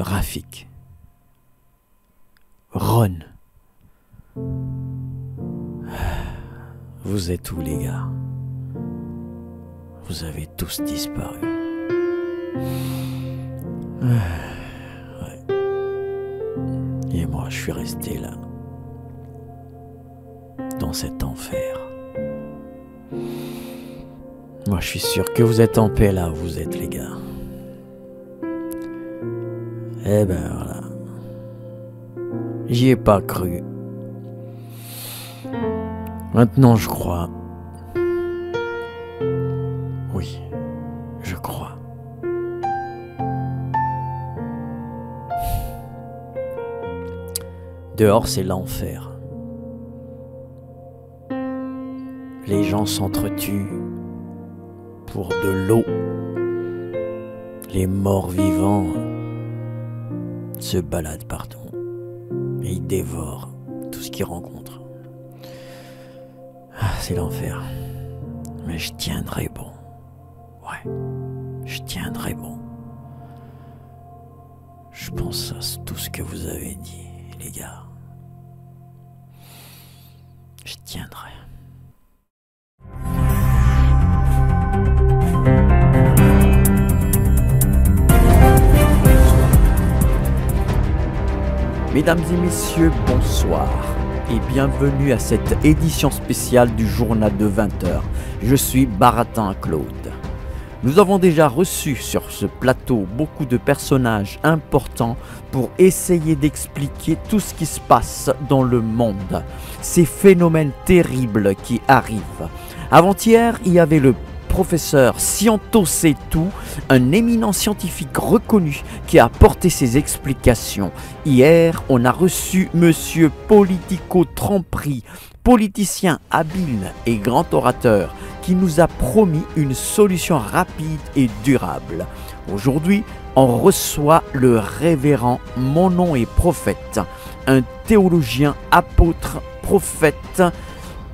Rafik, Ron, vous êtes où les gars? Vous avez tous disparu. Ouais. Et moi, je suis resté là, dans cet enfer. Moi, je suis sûr que vous êtes en paix là où vous êtes, les gars. Eh ben voilà. J'y ai pas cru. Maintenant, je crois. Oui, je crois. Dehors, c'est l'enfer. Les gens s'entretuent pour de l'eau. Les morts vivants se baladent partout et ils dévorent tout ce qu'ils rencontrent. C'est l'enfer. Mais je tiendrai bon. Ouais, je tiendrai bon. Je pense à tout ce que vous avez dit, les gars. Je tiendrai. Mesdames et messieurs, bonsoir et bienvenue à cette édition spéciale du journal de 20h. Je suis Baratin Claude. Nous avons déjà reçu sur ce plateau beaucoup de personnages importants pour essayer d'expliquer tout ce qui se passe dans le monde, ces phénomènes terribles qui arrivent. Avant-hier, il y avait le professeur Sciento Setou, un éminent scientifique reconnu qui a apporté ses explications. Hier, on a reçu Monsieur Politico Tromperie, politicien habile et grand orateur, qui nous a promis une solution rapide et durable. Aujourd'hui, on reçoit le révérend Mon Nom est Prophète, un théologien, apôtre, prophète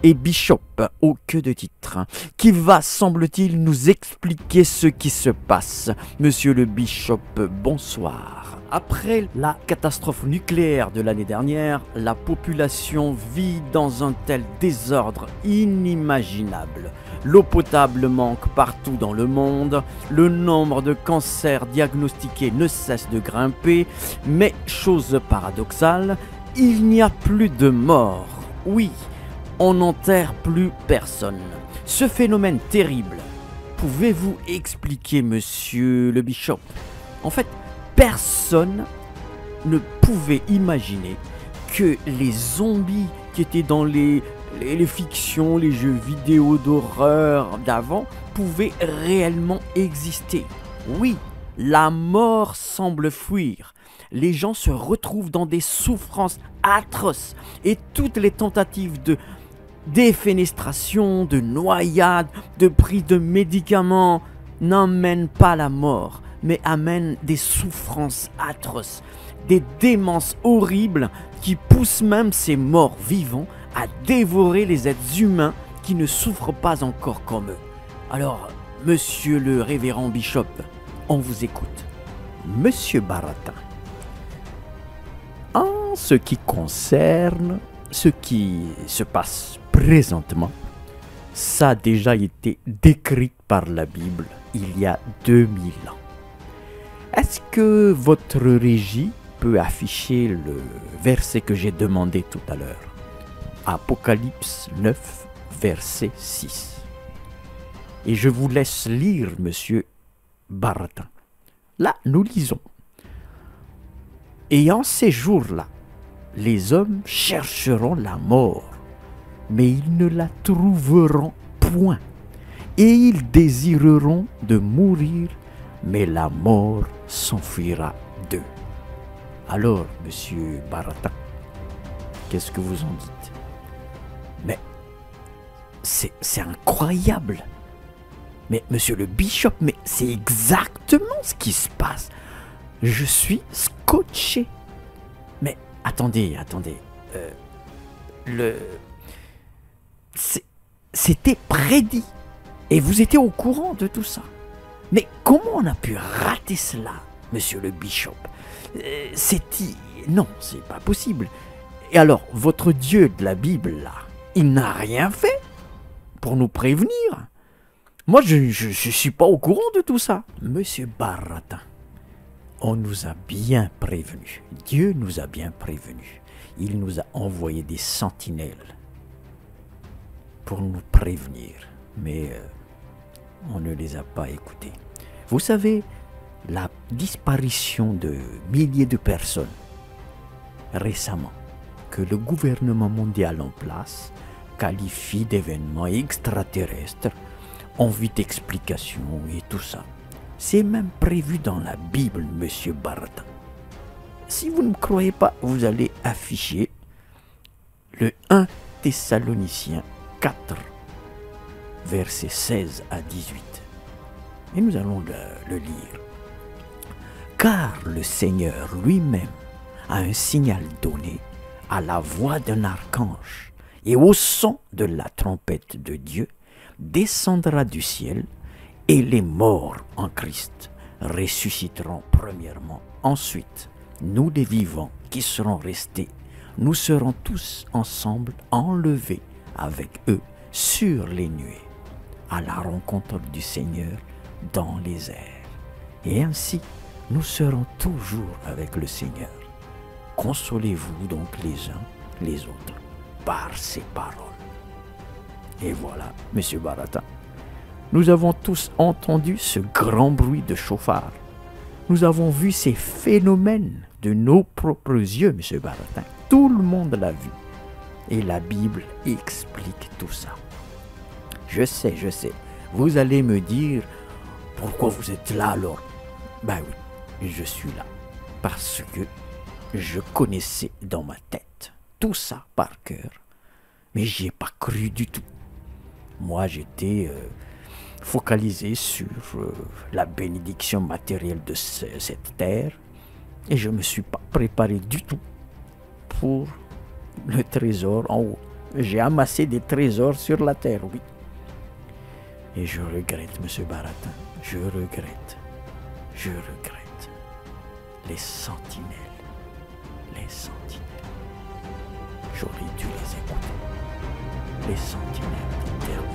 et bishop au queue de titre, qui va, semble-t-il, nous expliquer ce qui se passe. Monsieur le bishop, bonsoir. Après la catastrophe nucléaire de l'année dernière, la population vit dans un tel désordre inimaginable. L'eau potable manque partout dans le monde, le nombre de cancers diagnostiqués ne cesse de grimper, mais chose paradoxale, il n'y a plus de morts. Oui, on n'enterre plus personne. Ce phénomène terrible, pouvez-vous expliquer, monsieur le bishop? En fait, personne ne pouvait imaginer que les zombies qui étaient dans les fictions, les jeux vidéo d'horreur d'avant pouvaient réellement exister. Oui, la mort semble fuir. Les gens se retrouvent dans des souffrances atroces et toutes les tentatives de défenestration, de noyade, de prise de médicaments n'emmènent pas la mort, mais amènent des souffrances atroces, des démences horribles qui poussent même ces morts vivants à dévorer les êtres humains qui ne souffrent pas encore comme eux. Alors, monsieur le révérend bishop, on vous écoute. Monsieur Baratin, en ce qui concerne ce qui se passe présentement, ça a déjà été décrit par la Bible il y a 2000 ans. Est-ce que votre régie peut afficher le verset que j'ai demandé tout à l'heure? Apocalypse 9, verset 6. Et je vous laisse lire, monsieur Baratin. Là, nous lisons. Et en ces jours-là, les hommes chercheront la mort, mais ils ne la trouveront point. Et ils désireront de mourir, mais la mort s'enfuira d'eux. Alors, monsieur Baratin, qu'est-ce que vous en dites? Mais c'est incroyable. Mais monsieur le bishop, mais c'est exactement ce qui se passe. Je suis scotché. Mais attendez. C'était prédit. Et vous étiez au courant de tout ça. Mais comment on a pu rater cela? monsieur le bishop. Non, c'est pas possible. Et alors, votre Dieu de la Bible, là, il n'a rien fait pour nous prévenir? Moi, je ne suis pas au courant de tout ça. Monsieur Baratin, on nous a bien prévenus. Dieu nous a bien prévenus. Il nous a envoyé des sentinelles pour nous prévenir. Mais on ne les a pas écoutés. Vous savez, la disparition de milliers de personnes récemment, que le gouvernement mondial en place qualifie d'événements extraterrestres, envie d'explication et tout ça. C'est même prévu dans la Bible, monsieur Baratin. Si vous ne me croyez pas, vous allez afficher le 1 Thessaloniciens 4, versets 16 à 18. Et nous allons le lire. Car le Seigneur lui-même a un signal donné à la voix d'un archange et au son de la trompette de Dieu, descendra du ciel, et les morts en Christ ressusciteront premièrement. Ensuite, nous les vivants qui serons restés, nous serons tous ensemble enlevés avec eux sur les nuées, à la rencontre du Seigneur dans les airs. Et ainsi, nous serons toujours avec le Seigneur. Consolez-vous donc les uns les autres par ces paroles. Et voilà, monsieur Baratin, nous avons tous entendu ce grand bruit de chauffard. Nous avons vu ces phénomènes de nos propres yeux, monsieur Baratin. Tout le monde l'a vu. Et la Bible explique tout ça. Je sais. Vous allez me dire, pourquoi vous êtes là alors? Ben oui, je suis là. Parce que je connaissais dans ma tête tout ça par cœur. Mais j'y ai pas cru du tout. Moi, j'étais focalisé sur la bénédiction matérielle de cette terre. Et je ne me suis pas préparé du tout pour le trésor en haut. J'ai amassé des trésors sur la terre, oui. Et je regrette, monsieur Baratin, je regrette. Les sentinelles. J'aurais dû les écouter. Les sentinelles du dernier temps.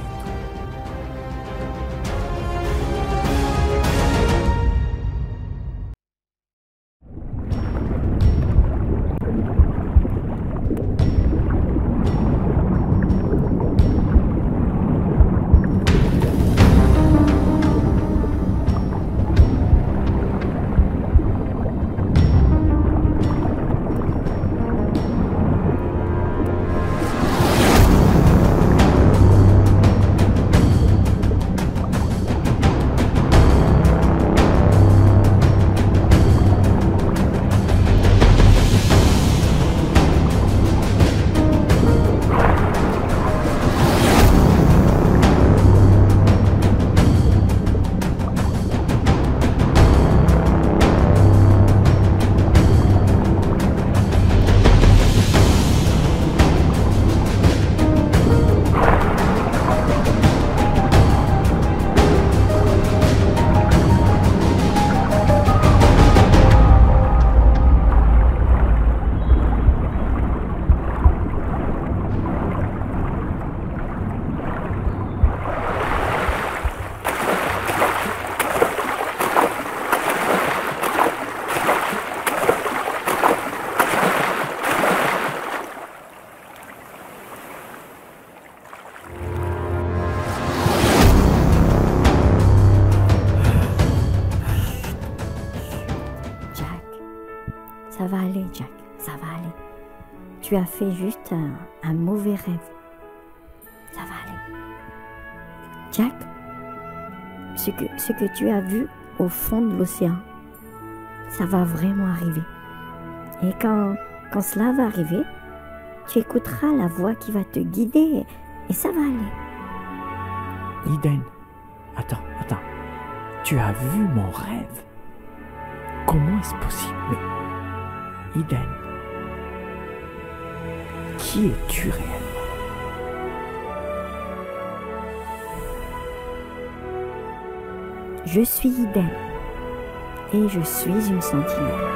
Ça va aller, Jack, ça va aller. Tu as fait juste un mauvais rêve. Ça va aller. Jack, ce que tu as vu au fond de l'océan, ça va vraiment arriver. Et quand cela va arriver, tu écouteras la voix qui va te guider et ça va aller. Eden, attends. Tu as vu mon rêve? Comment est-ce possible? Mais Eden, qui es-tu réellement? Je suis Eden, et je suis une sentinelle.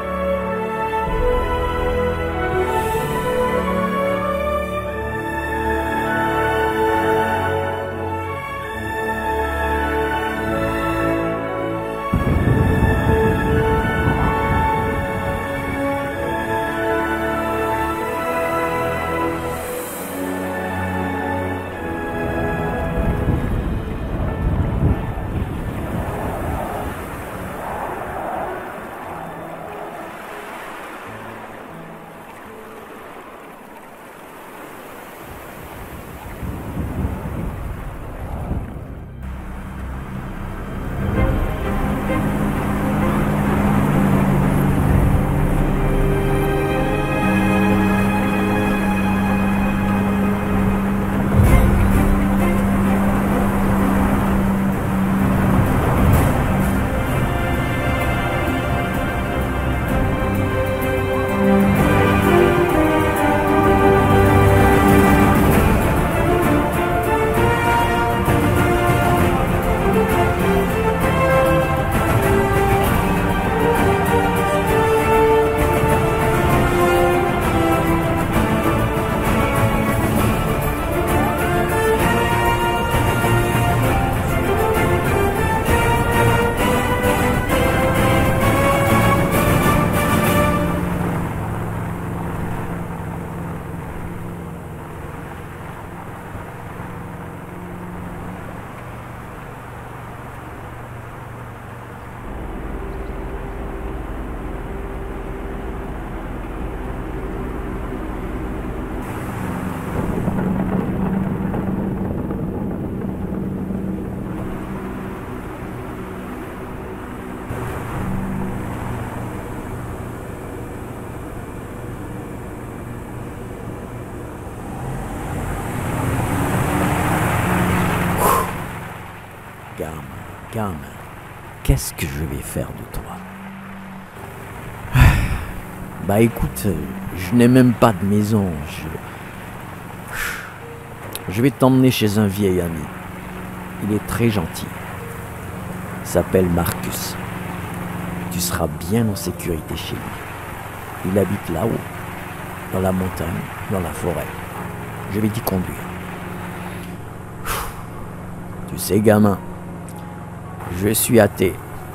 Gamin, qu'est-ce que je vais faire de toi? Bah écoute, je n'ai même pas de maison. Je vais t'emmener chez un vieil ami. Il est très gentil. Il s'appelle Marcus. Tu seras bien en sécurité chez lui. Il habite là-haut, dans la montagne, dans la forêt. Je vais t'y conduire. Tu sais, gamin, je suis athée.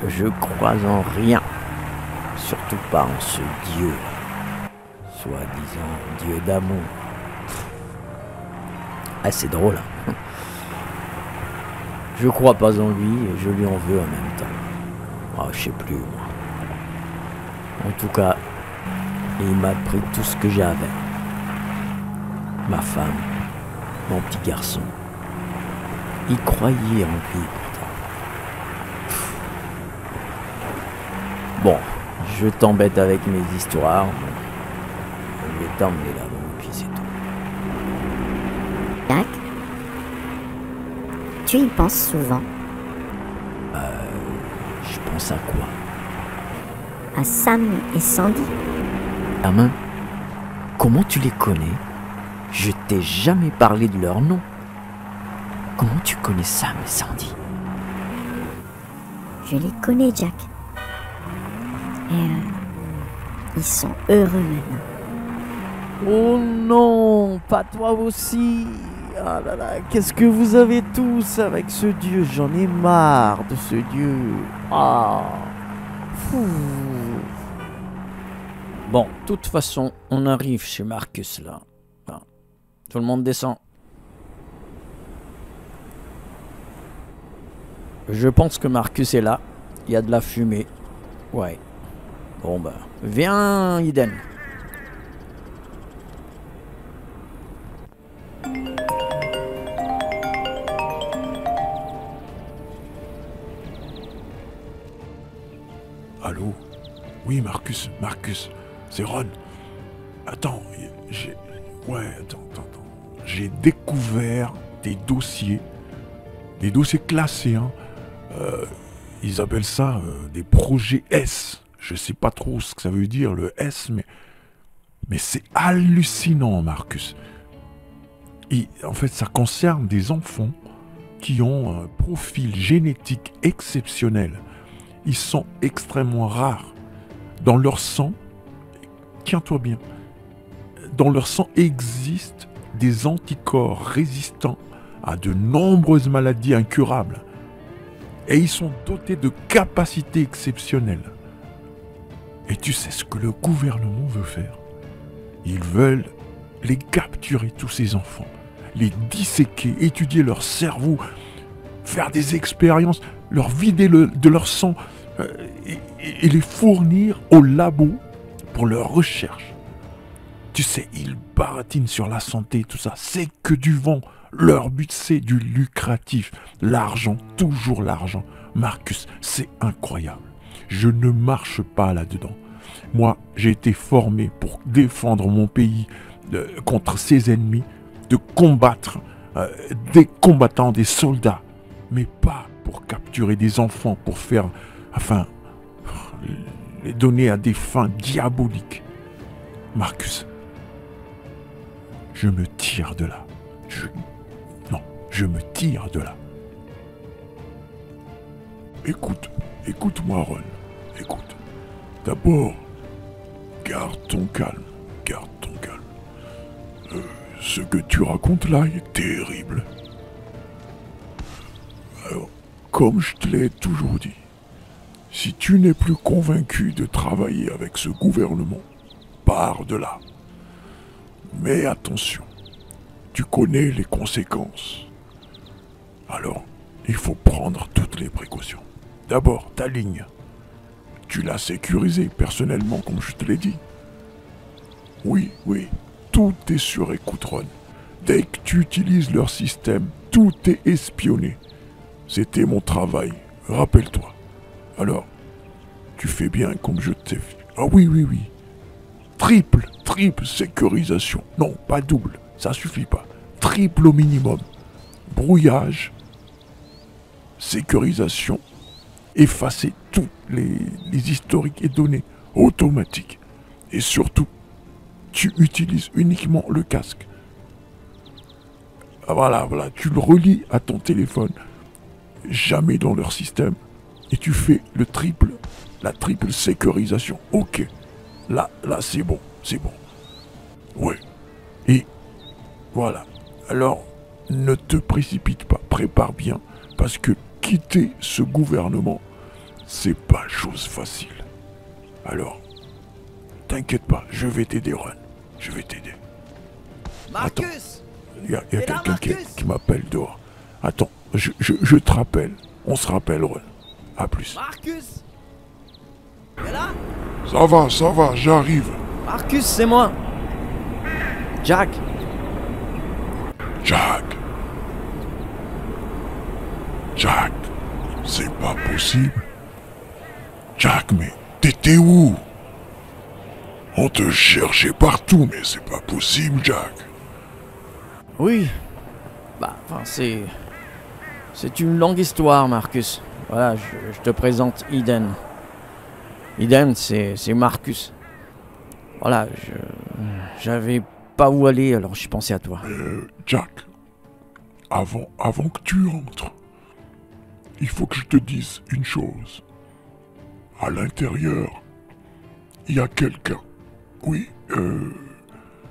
Je crois en rien. Surtout pas en ce Dieu. Soi-disant Dieu d'amour. Ah, c'est drôle, hein. Je crois pas en lui et je lui en veux en même temps. Ah, je sais plus, moi. En tout cas, il m'a pris tout ce que j'avais. Ma femme, mon petit garçon. Il croyait en lui pourtant. Bon, je t'embête avec mes histoires. Je vais t'emmener là-bas et puis c'est tout. Jack, tu y penses souvent? Je pense à quoi? À Sam et Sandy. Gamin, comment tu les connais? Je t'ai jamais parlé de leur nom. Comment tu connais Sam et Sandy? Je les connais, Jack. Et ils sont heureux maintenant. Oh non, pas toi aussi. Ah là là, qu'est-ce que vous avez tous avec ce Dieu? J'en ai marre de ce Dieu. Ah. Fou. Bon, de toute façon, on arrive chez Marcus là. Enfin, tout le monde descend. Je pense que Marcus est là. Il y a de la fumée. Ouais. Bon bah, viens Eden. Allô? Oui, Marcus, c'est Ron. Attends, attends. J'ai découvert des dossiers classés, hein. Ils appellent ça des projets S. Je sais pas trop ce que ça veut dire, le S, mais c'est hallucinant, Marcus. Et en fait, ça concerne des enfants qui ont un profil génétique exceptionnel. ils sont extrêmement rares. Dans leur sang, tiens-toi bien, dans leur sang existent des anticorps résistants à de nombreuses maladies incurables. Et ils sont dotés de capacités exceptionnelles. Et tu sais ce que le gouvernement veut faire? Ils veulent les capturer, tous ces enfants, les disséquer, étudier leur cerveau, faire des expériences, leur vider de leur sang et les fournir au labo pour leurs recherches. Tu sais, ils baratinent sur la santé, tout ça, c'est que du vent. Leur but, c'est du lucratif. L'argent, toujours l'argent. Marcus, c'est incroyable. Je ne marche pas là-dedans. Moi, j'ai été formé pour défendre mon pays contre ses ennemis, de combattre des combattants, des soldats, mais pas pour capturer des enfants, pour faire, les donner à des fins diaboliques. Marcus, je me tire de là. Je me tire de là. Écoute-moi, Ron. Écoute. D'abord, garde ton calme. Ce que tu racontes là est terrible. Alors, comme je te l'ai toujours dit, si tu n'es plus convaincu de travailler avec ce gouvernement, pars de là. Mais attention, tu connais les conséquences. Alors, il faut prendre toutes les précautions. D'abord, ta ligne. Tu l'as sécurisée personnellement, comme je te l'ai dit. Oui, tout est sur écoute, Ron. Dès que tu utilises leur système, tout est espionné. C'était mon travail, rappelle-toi. Alors, tu fais bien comme je t'ai fait. Ah oui. Triple sécurisation. Non, pas double, ça suffit pas. Triple au minimum. Brouillage, sécurisation, effacer tous les historiques et données automatiques. Et surtout, tu utilises uniquement le casque. Voilà, tu le relis à ton téléphone, jamais dans leur système, et tu fais la triple sécurisation. Ok, là c'est bon. Ouais, et voilà. Alors, ne te précipite pas, prépare bien, parce que quitter ce gouvernement, c'est pas chose facile. Alors, t'inquiète pas, je vais t'aider, Ron. Je vais t'aider. Marcus! Il y a quelqu'un qui m'appelle dehors. Attends, je te rappelle. On se rappelle, Ron. À plus. Marcus! T'es là? Ça va, j'arrive. Marcus, c'est moi. Jack, c'est pas possible. Jack, mais t'étais où? On te cherchait partout, mais c'est pas possible, Jack. Oui. C'est une longue histoire, Marcus. Voilà, je te présente Eden. Eden, c'est Marcus. Voilà, j'avais pas où aller, alors j'ai pensé à toi. Jack, avant que tu rentres, il faut que je te dise une chose. À l'intérieur, il y a quelqu'un. Oui,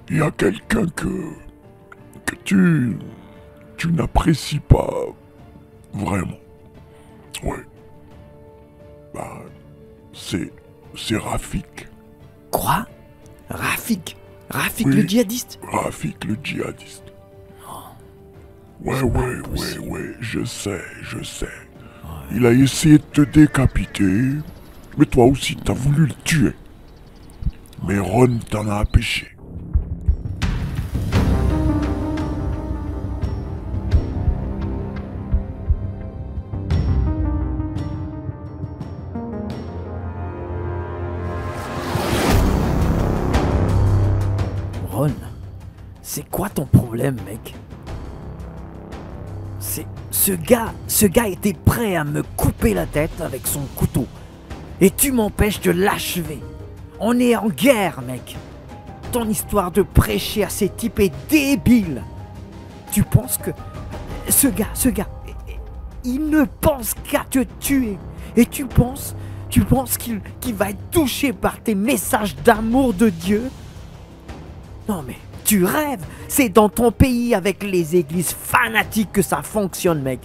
il y a quelqu'un que tu n'apprécies pas vraiment. Ouais. C'est Rafik. Quoi? Rafik Oui, le djihadiste? Rafik le djihadiste. Ouais, je sais. Ouais. Il a essayé de te décapiter, mais toi aussi t'as voulu le tuer. Mais Ron t'en a empêché. Ron, c'est quoi ton problème, mec? Ce gars était prêt à me couper la tête avec son couteau. Et tu m'empêches de l'achever. On est en guerre, mec. Ton histoire de prêcher à ces types est débile. Tu penses que... Ce gars, il ne pense qu'à te tuer. Et tu penses Tu penses qu'il va être touché par tes messages d'amour de Dieu? Non mais, tu rêves. C'est dans ton pays avec les églises fanatiques que ça fonctionne, mec.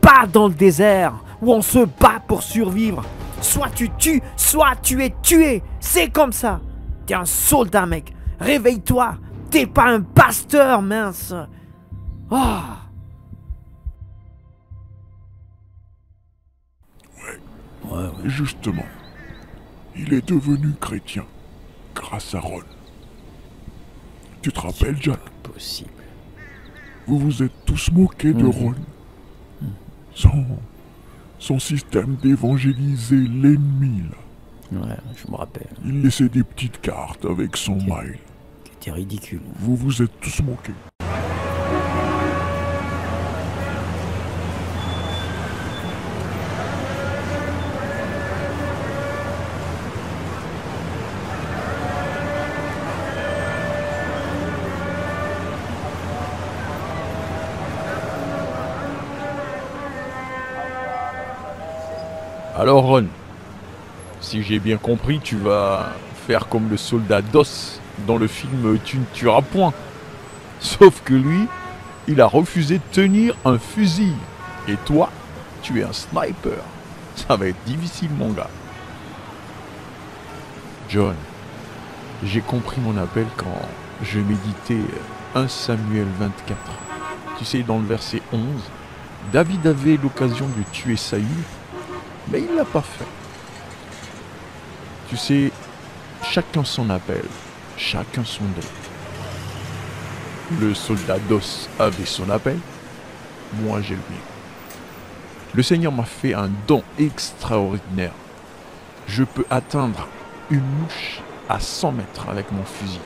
Pas dans le désert où on se bat pour survivre. Soit tu tues, soit tu es tué. C'est comme ça. T'es un soldat, mec. Réveille-toi. T'es pas un pasteur, mince. Oh. Ouais. Justement, il est devenu chrétien grâce à Ron. Tu te rappelles, Jack? Possible. Vous vous êtes tous moqués de Ron. Son système d'évangéliser l'ennemi, là. Ouais, je me rappelle. Il laissait des petites cartes avec son mail. C'était ridicule. Vous vous êtes tous moqués. Alors Ron, si j'ai bien compris, tu vas faire comme le soldat Doss dans le film Tu ne tueras point. Sauf que lui, il a refusé de tenir un fusil. Et toi, tu es un sniper. Ça va être difficile, mon gars. John, j'ai compris mon appel quand je méditais 1 Samuel 24. Tu sais, dans le verset 11, David avait l'occasion de tuer Saül, mais il ne l'a pas fait. Tu sais, chacun son appel, chacun son don. Le soldat Doss avait son appel, moi j'ai le mien. Le Seigneur m'a fait un don extraordinaire. Je peux atteindre une mouche à 100 mètres avec mon fusil.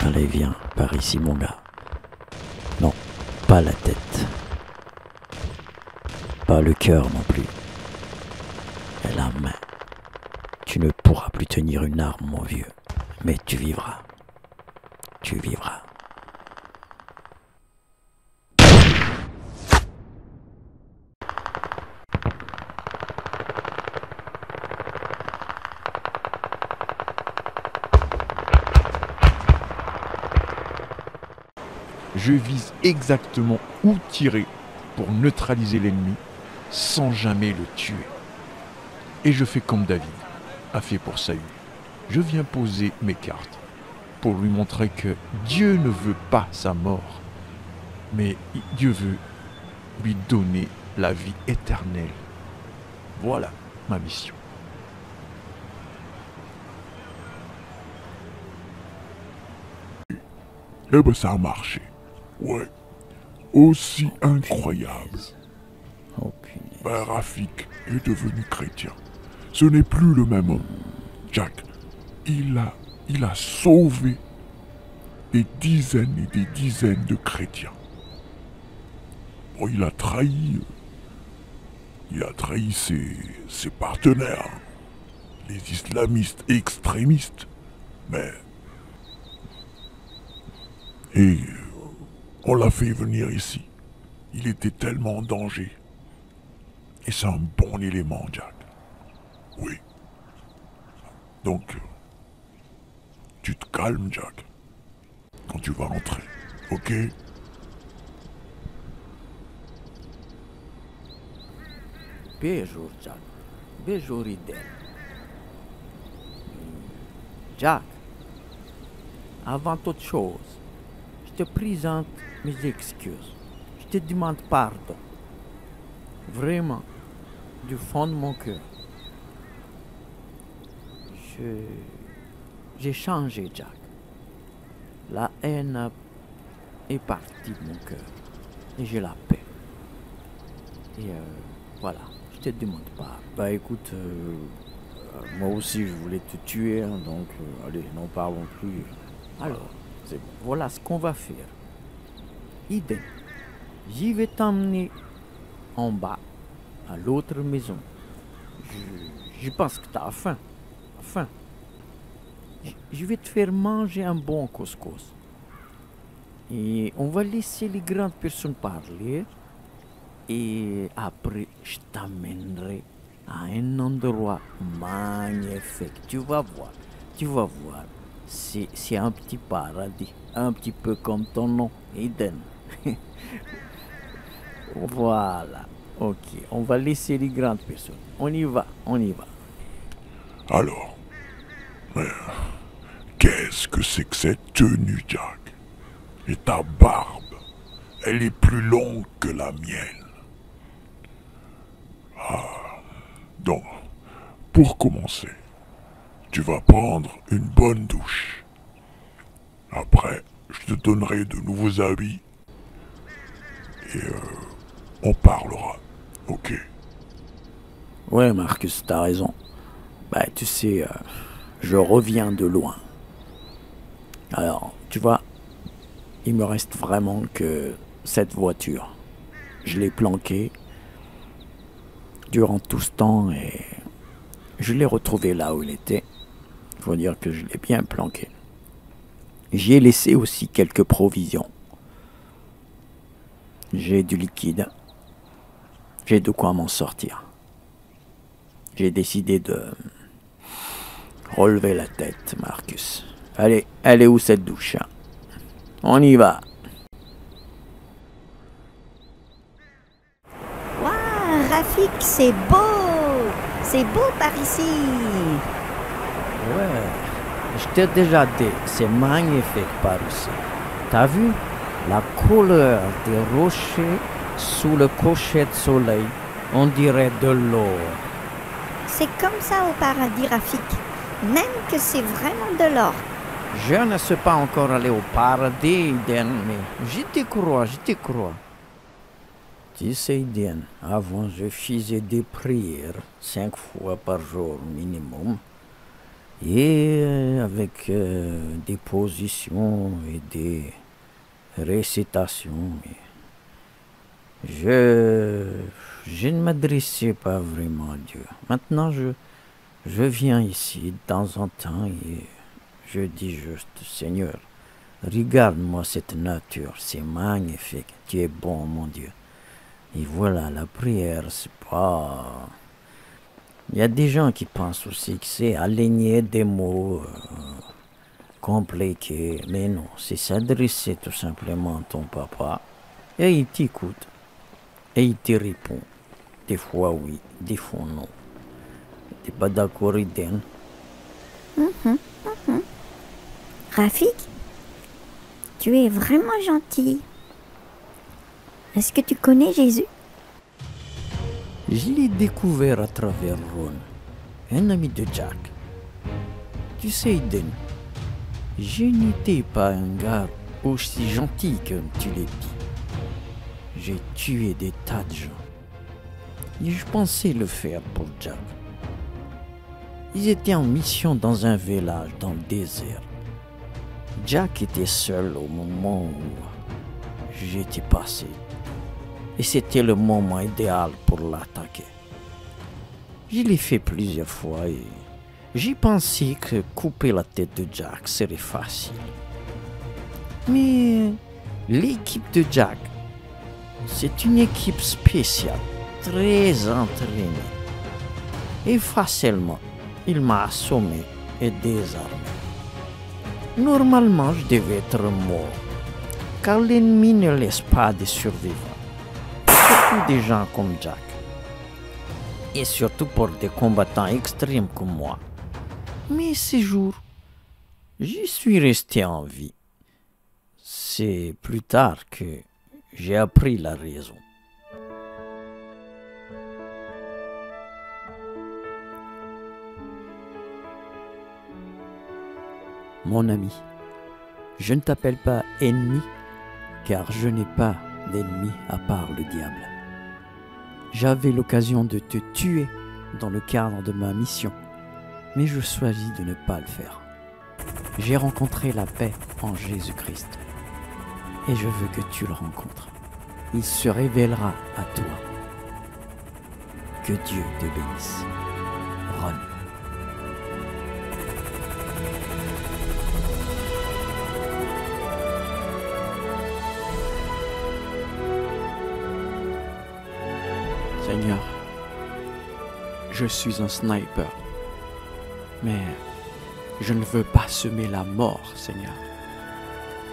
Allez, viens, par ici, mon gars. Non, pas la tête. Pas le cœur non plus. Mais la main. Tu ne pourras plus tenir une arme, mon vieux. Mais tu vivras. Tu vivras. Je vise exactement où tirer pour neutraliser l'ennemi sans jamais le tuer. Et je fais comme David a fait pour Saül. Je viens poser mes cartes pour lui montrer que Dieu ne veut pas sa mort, mais Dieu veut lui donner la vie éternelle. Voilà ma mission. Eh ben ça a marché. Ouais. Aussi incroyable. Oh punaise. Ben Rafik est devenu chrétien. Ce n'est plus le même homme. Jack, il a sauvé des dizaines et des dizaines de chrétiens. Bon, il a trahi ses partenaires, les islamistes extrémistes, mais... Et on l'a fait venir ici. Il était tellement en danger. Et c'est un bon élément, Jack. Oui. Donc, tu te calmes, Jack. Quand tu vas rentrer, ok? Bonjour, Jack. Bonjour, Idel. Jack, avant toute chose, je te présente mes excuses. Je te demande pardon. Vraiment, du fond de mon cœur. J'ai changé, Jack. La haine est partie de mon cœur. Et j'ai la paix. Et voilà, je te demande pas. Bah écoute, moi aussi je voulais te tuer, hein, donc allez, n'en parlons plus. Alors, voilà ce qu'on va faire. Eden, j'y vais t'emmener en bas, à l'autre maison. Je pense que t'as faim. Faim. Je vais te faire manger un bon couscous. Et on va laisser les grandes personnes parler. Et après, je t'amènerai à un endroit magnifique. Tu vas voir. C'est un petit paradis. Un petit peu comme ton nom, Eden. Voilà. Ok, on va laisser les grandes personnes. On y va. Alors, mais qu'est-ce que c'est que cette tenue, Jack? Et ta barbe, elle est plus longue que la mienne. Donc, pour commencer, tu vas prendre une bonne douche. Après, je te donnerai de nouveaux habits et on parlera, ok? Ouais, Marcus, t'as raison. Bah, tu sais, je reviens de loin. Alors, tu vois, il me reste vraiment que cette voiture. Je l'ai planquée durant tout ce temps et je l'ai retrouvée là où elle était. Il faut dire que je l'ai bien planquée. J'y ai laissé aussi quelques provisions. J'ai du liquide. J'ai de quoi m'en sortir. J'ai décidé de relever la tête, Marcus. Allez, elle est où cette douche? On y va. Waouh, Rafik, c'est beau! C'est beau par ici! Ouais, je t'ai déjà dit, c'est magnifique par ici. T'as vu la couleur des rochers sous le coucher de soleil? On dirait de l'or. C'est comme ça au paradis, Rafik. Même que c'est vraiment de l'or. Je ne suis pas encore allé au paradis, Eden, mais je te crois. Tu sais, Eden, avant je faisais des prières 5 fois par jour minimum. Et avec des positions et des récitations. Je ne m'adressais pas vraiment à Dieu. Maintenant, je viens ici de temps en temps et je dis juste, Seigneur, regarde-moi cette nature, c'est magnifique, tu es bon, mon Dieu. Et voilà, la prière, c'est pas... Il y a des gens qui pensent aussi que c'est aligner des mots compliqués, mais non, c'est s'adresser tout simplement à ton papa et il t'écoute et il te répond. Des fois oui, des fois non. T'es pas d'accord, Eden? Rafik, tu es vraiment gentil. Est-ce que tu connais Jésus? Je l'ai découvert à travers Ron, un ami de Jack. Tu sais, Eden, je n'étais pas un gars aussi gentil que tu l'as dit. J'ai tué des tas de gens. Et je pensais le faire pour Jack. Ils étaient en mission dans un village dans le désert. Jack était seul au moment où j'étais passé. Et c'était le moment idéal pour l'attaquer. Je l'ai fait plusieurs fois et j'ai pensé que couper la tête de Jack serait facile. Mais l'équipe de Jack, c'est une équipe spéciale, très entraînée. Et facilement, il m'a assommé et désarmé. Normalement, je devais être mort, car l'ennemi ne laisse pas de survivants. Surtout des gens comme Jack. Et surtout pour des combattants extrêmes comme moi. Mais ces jours, j'y suis resté en vie. C'est plus tard que j'ai appris la raison. Mon ami, je ne t'appelle pas ennemi, car je n'ai pas d'ennemi à part le diable. J'avais l'occasion de te tuer dans le cadre de ma mission, mais je choisis de ne pas le faire. J'ai rencontré la paix en Jésus-Christ. Et je veux que tu le rencontres. Il se révélera à toi. Que Dieu te bénisse. Ron. Seigneur, je suis un sniper, mais je ne veux pas semer la mort, Seigneur.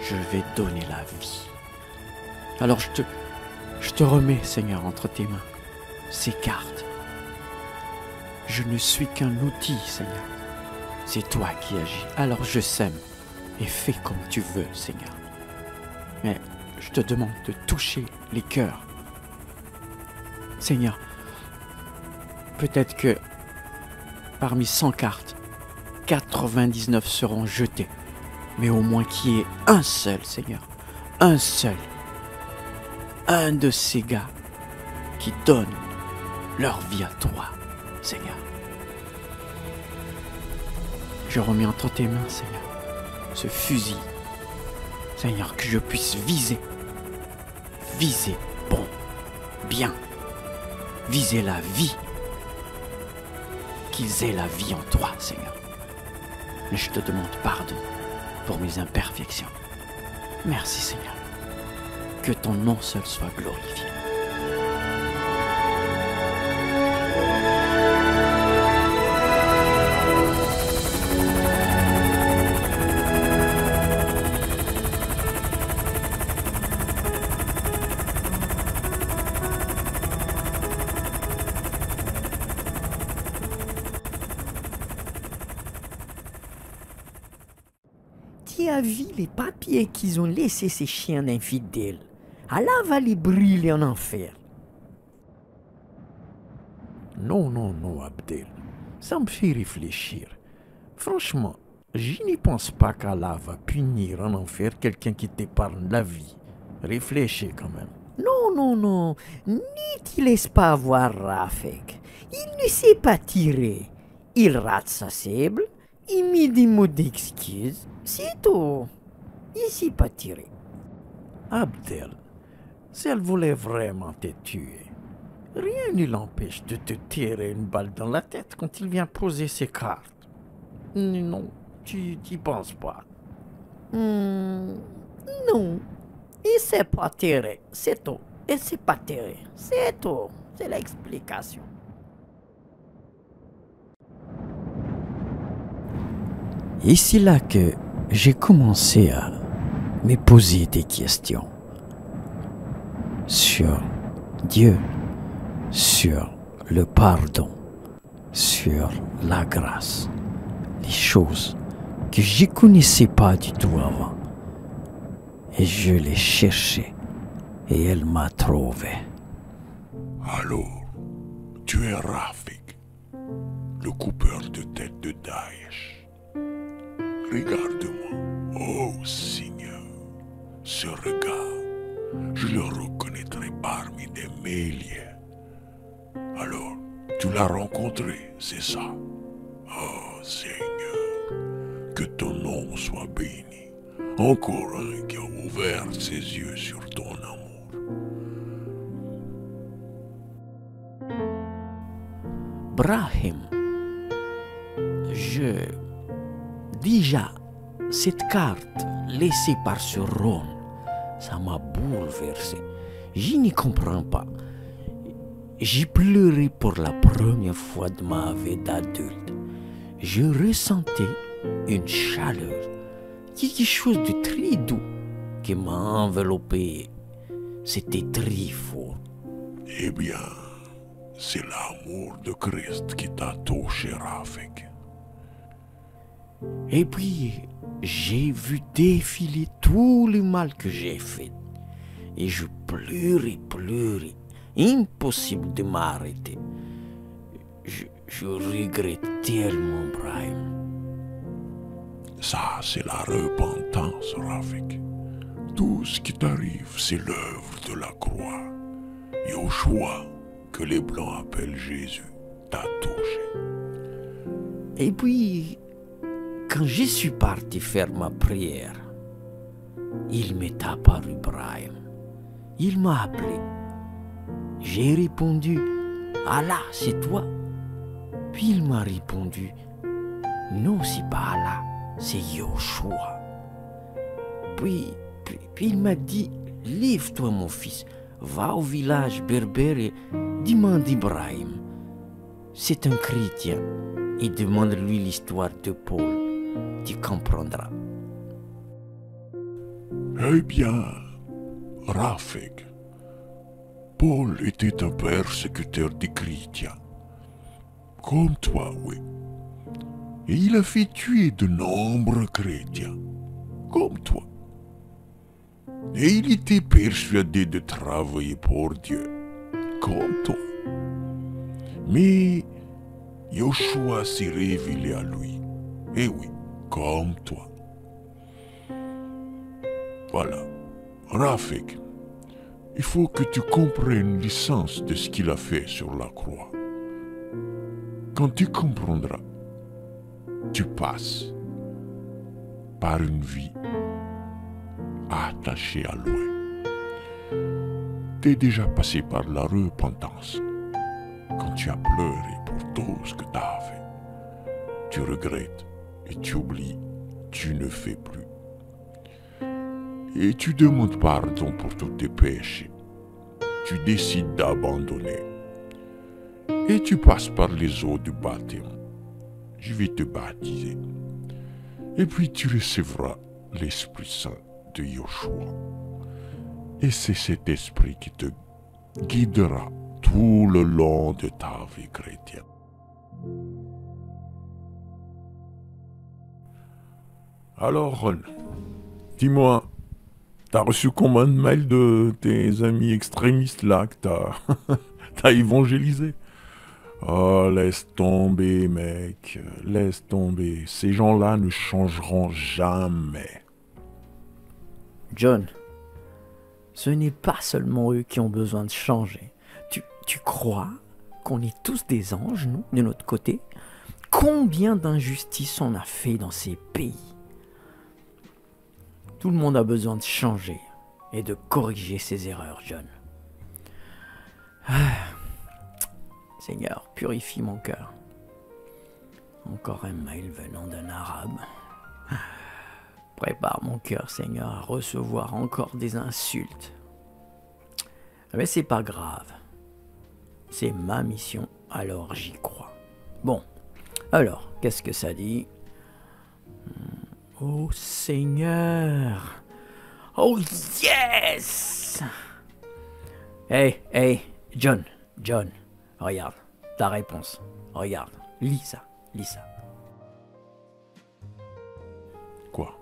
Je vais donner la vie. Alors je te remets, Seigneur, entre tes mains, ces cartes. Je ne suis qu'un outil, Seigneur. C'est toi qui agis. Alors je sème et fais comme tu veux, Seigneur. Mais je te demande de toucher les cœurs. Seigneur, peut-être que parmi 100 cartes, 99 seront jetées. Mais au moins qu'il y ait un seul, Seigneur. Un seul. Un de ces gars qui donnent leur vie à toi, Seigneur. Je remets entre tes mains, Seigneur, ce fusil. Seigneur, que je puisse viser. Viser bon, bien. Viser la vie. Qu'ils aient la vie en toi, Seigneur. Mais je te demande pardon pour mes imperfections. Merci, Seigneur. Que ton nom seul soit glorifié. Tu as vu les papiers qu'ils ont laissés ces chiens d'infidèles? Allah va les brûler en enfer. Non, non, non, Abdel. Ça me fait réfléchir. Franchement, je n'y pense pas qu'Allah va punir en enfer quelqu'un qui t'épargne la vie. Réfléchis quand même. Non, non, non. Ne t'y laisse pas avoir, Rafik. Il ne sait pas tirer. Il rate sa cible. Il met des mots d'excuses. C'est tout. Il ne sait pas tirer. Abdel, si elle voulait vraiment te tuer, rien ne l'empêche de te tirer une balle dans la tête quand il vient poser ses cartes. Non, tu n'y penses pas. Non. Il ne sait pas tirer. C'est tout. Il ne sait pas tirer. C'est tout. C'est l'explication. Et c'est là que j'ai commencé à me poser des questions sur Dieu, sur le pardon, sur la grâce, les choses que je ne connaissais pas du tout avant. Et je l'ai cherchée et elle m'a trouvé. Alors, tu es Rafik, le coupeur de tête de Daesh. Regarde-moi, oh Seigneur, ce regard, je le reconnaîtrai parmi des milliers. Alors, tu l'as rencontré, c'est ça. Oh Seigneur, que ton nom soit béni. Encore un qui a ouvert ses yeux sur ton amour. Brahim, déjà, cette carte laissée par ce Ron, ça m'a bouleversé. Je n'y comprends pas. J'ai pleuré pour la première fois de ma vie d'adulte. Je ressentais une chaleur, quelque chose de très doux qui m'a enveloppé. C'était très fort. Eh bien, c'est l'amour de Christ qui t'a touché, Rafik. Et puis, j'ai vu défiler tout le mal que j'ai fait. Et je pleurais. Impossible de m'arrêter. Je regrette tellement, Brahim. Ça, c'est la repentance, Rafik. Tout ce qui t'arrive, c'est l'œuvre de la croix. Yoshua, que les Blancs appellent Jésus, t'a touché. Et puis, quand je suis parti faire ma prière, il m'est apparu Brahim. Il m'a appelé. J'ai répondu, Allah, c'est toi. Puis il m'a répondu, non, c'est pas Allah, c'est Yoshua. Puis il m'a dit, lève-toi mon fils, va au village berbère et demande Ibrahim. C'est un chrétien et demande-lui l'histoire de Paul. Tu comprendras. Eh bien, Rafik, Paul était un persécuteur des chrétiens. Comme toi, oui. Et il a fait tuer de nombreux chrétiens. Comme toi. Et il était persuadé de travailler pour Dieu. Comme toi. Mais Yoshua s'est révélé à lui. Et oui, comme toi. Voilà. Rafik, il faut que tu comprennes l'essence de ce qu'il a fait sur la croix. Quand tu comprendras, tu passes par une vie attachée à loin. Tu es déjà passé par la repentance. Quand tu as pleuré pour tout ce que tu as fait, tu regrettes et tu oublies, tu ne fais plus. Et tu demandes pardon pour tous tes péchés. Tu décides d'abandonner. Et tu passes par les eaux du baptême. Je vais te baptiser. Et puis tu recevras l'Esprit Saint de Yoshua. Et c'est cet esprit qui te guidera tout le long de ta vie chrétienne. Alors, Ron, dis-moi, t'as reçu combien de mails de tes amis extrémistes là que t'as évangélisé? Oh, laisse tomber, mec, laisse tomber. Ces gens-là ne changeront jamais. John, ce n'est pas seulement eux qui ont besoin de changer. Tu crois qu'on est tous des anges, nous, de notre côté? Combien d'injustices on a fait dans ces pays? Tout le monde a besoin de changer et de corriger ses erreurs, John. Seigneur, purifie mon cœur. Encore un mail venant d'un arabe. Prépare mon cœur, Seigneur, à recevoir encore des insultes. Mais c'est pas grave. C'est ma mission, alors j'y crois. Bon, alors, qu'est-ce que ça dit? Oh Seigneur! Oh yes! Hey, John, regarde, ta réponse. Regarde, lis ça. Quoi?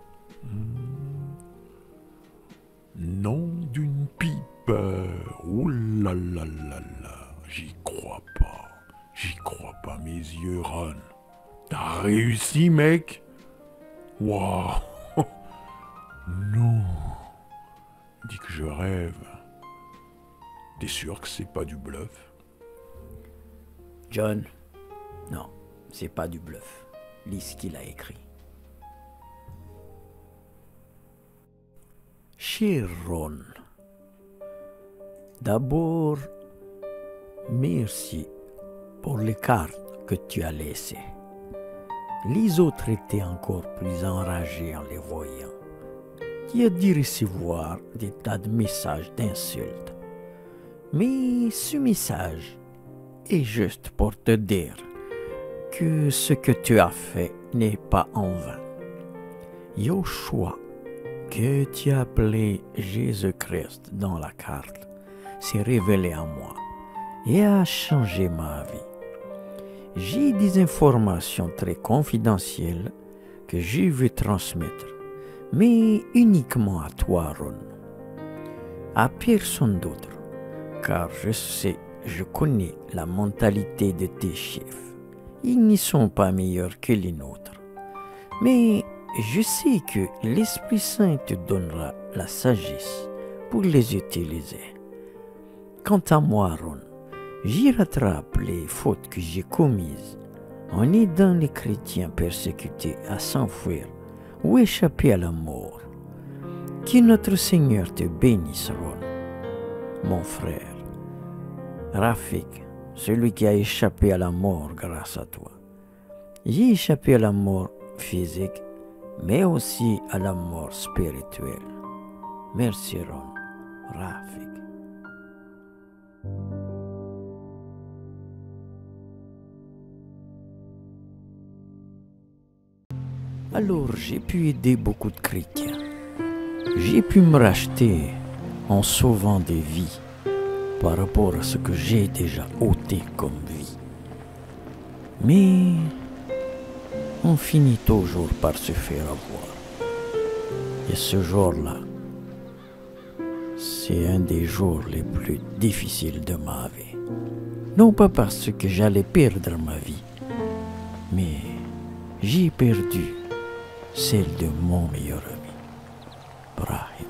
Nom d'une pipe. Oh là là là là. J'y crois pas, mes yeux, Ron. T'as réussi, mec? Waouh. Non. Dis que je rêve. T'es sûr que c'est pas du bluff? John, non, c'est pas du bluff. Lis ce qu'il a écrit. Cher Ron, d'abord, merci pour les cartes que tu as laissées. Les autres étaient encore plus enragés en les voyant. Tu as dû recevoir des tas de messages d'insultes. Mais ce message est juste pour te dire que ce que tu as fait n'est pas en vain. Yoshua, que tu as appelé Jésus-Christ dans la carte, s'est révélé à moi et a changé ma vie. J'ai des informations très confidentielles que je veux transmettre, mais uniquement à toi, Ron. À personne d'autre, car je connais la mentalité de tes chefs. Ils n'y sont pas meilleurs que les nôtres. Mais je sais que l'Esprit Saint te donnera la sagesse pour les utiliser. Quant à moi, Ron, j'y rattrape les fautes que j'ai commises en aidant les chrétiens persécutés à s'enfuir ou échapper à la mort. Que notre Seigneur te bénisse, Ron, mon frère. Rafik, celui qui a échappé à la mort grâce à toi. J'ai échappé à la mort physique, mais aussi à la mort spirituelle. Merci, Ron. Rafik. Alors, j'ai pu aider beaucoup de chrétiens. J'ai pu me racheter en sauvant des vies par rapport à ce que j'ai déjà ôté comme vie. Mais on finit toujours par se faire avoir. Et ce jour-là, c'est un des jours les plus difficiles de ma vie. Non pas parce que j'allais perdre ma vie, mais j'ai perdu celle de mon meilleur ami, Brahim.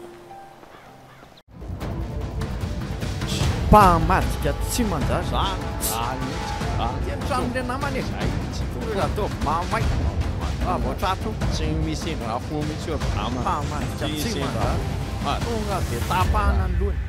Mpahamadika tsy mandraza Trano le namany Ataovy mamay Voatrato Tsy misy rafo mihitsy eo Brahma. Mpahamadika tsy mandraza Tonga dia tapahana ny lohany.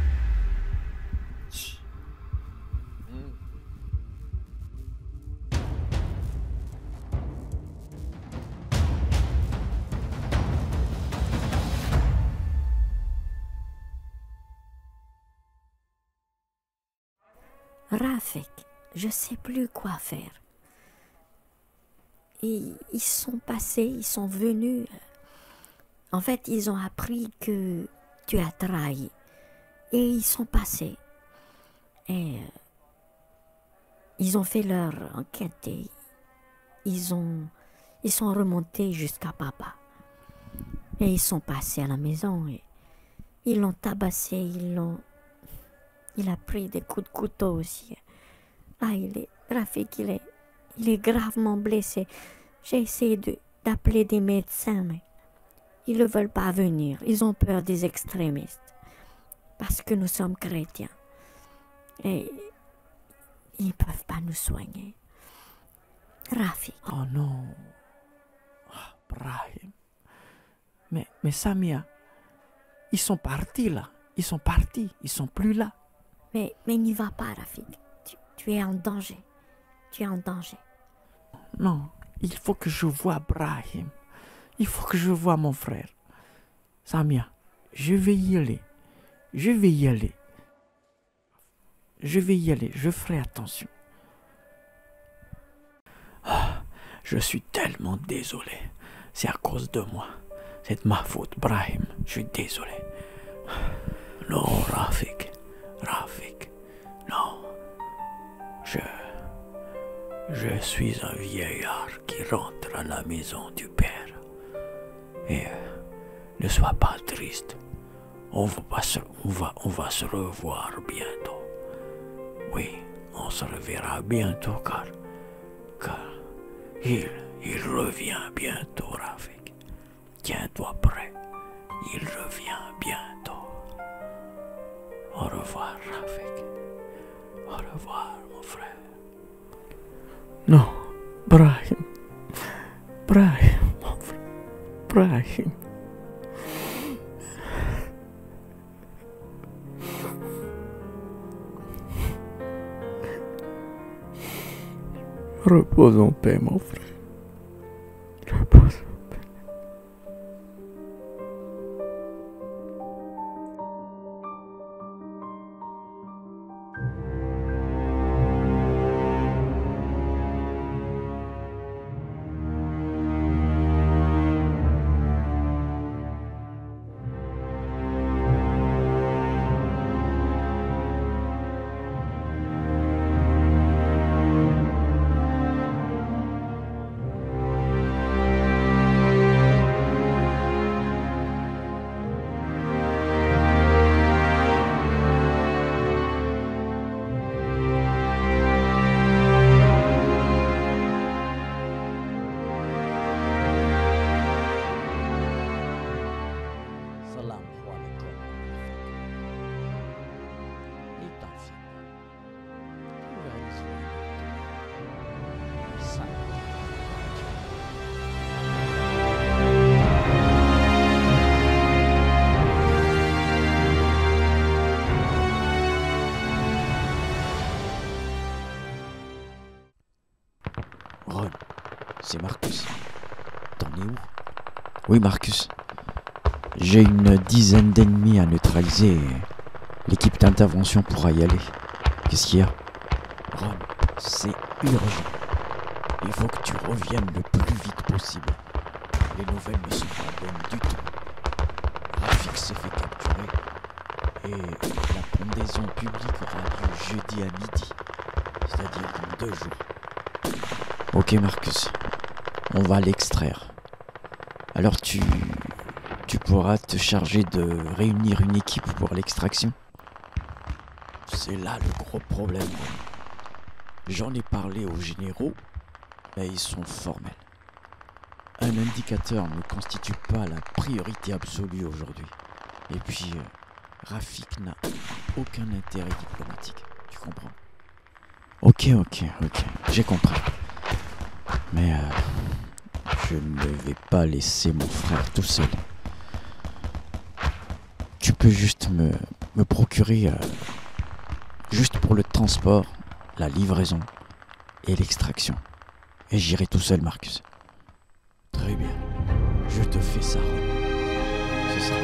Rafik, je sais plus quoi faire. Et ils sont passés, ils sont venus. En fait, ils ont appris que tu as trahi. Et ils sont passés. Et ils ont fait leur enquête et ils sont remontés jusqu'à papa. Et ils sont passés à la maison et ils l'ont tabassé, il a pris des coups de couteau aussi. Ah, Rafik, il est gravement blessé. J'ai essayé d'appeler des médecins, mais ils ne veulent pas venir. Ils ont peur des extrémistes. Parce que nous sommes chrétiens. Et ils ne peuvent pas nous soigner. Rafik. Oh non. Ah, Brahim. Mais Samia, ils sont partis là. Ils sont partis. Ils sont plus là. Mais n'y va pas, Rafik. Tu es en danger. Tu es en danger. Non, il faut que je voie Brahim. Il faut que je voie mon frère. Samia, je vais y aller. Je vais y aller. Je vais y aller. Je ferai attention. Ah, je suis tellement désolé. C'est à cause de moi. C'est de ma faute, Brahim. Je suis désolé. Non, Rafik. Rafik, non. Je suis un vieillard qui rentre à la maison du Père. Et ne sois pas triste. On va se revoir bientôt. Oui, on se reverra bientôt car il revient bientôt, Rafik. Tiens-toi prêt. Il revient bientôt. Au revoir, Rafik. Au revoir, mon frère. Non, Brahim. Brahim, mon frère. Brahim. Repose en paix, mon frère. Repose en paix. Ron, c'est Marcus. T'en es où? Oui, Marcus. J'ai une dizaine d'ennemis à neutraliser et l'équipe d'intervention pourra y aller. Qu'est-ce qu'il y a? Ron, c'est urgent. Il faut que tu reviennes le plus vite possible. Les nouvelles ne sont pas bonnes du tout. Rafik s'est fait capturer et la pendaison publique aura lieu jeudi à midi, c'est-à-dire dans 2 jours. Ok Marcus, on va l'extraire. Alors tu pourras te charger de réunir une équipe pour l'extraction. C'est là le gros problème. J'en ai parlé aux généraux, mais ils sont formels. Un indicateur ne constitue pas la priorité absolue aujourd'hui. Et puis, Rafik n'a aucun intérêt diplomatique. Tu comprends? Ok, j'ai compris. Mais je ne vais pas laisser mon frère tout seul. Tu peux juste me procurer, juste pour le transport, la livraison et l'extraction. Et j'irai tout seul, Marcus. Très bien. Je te fais ça, Ron. Ce sera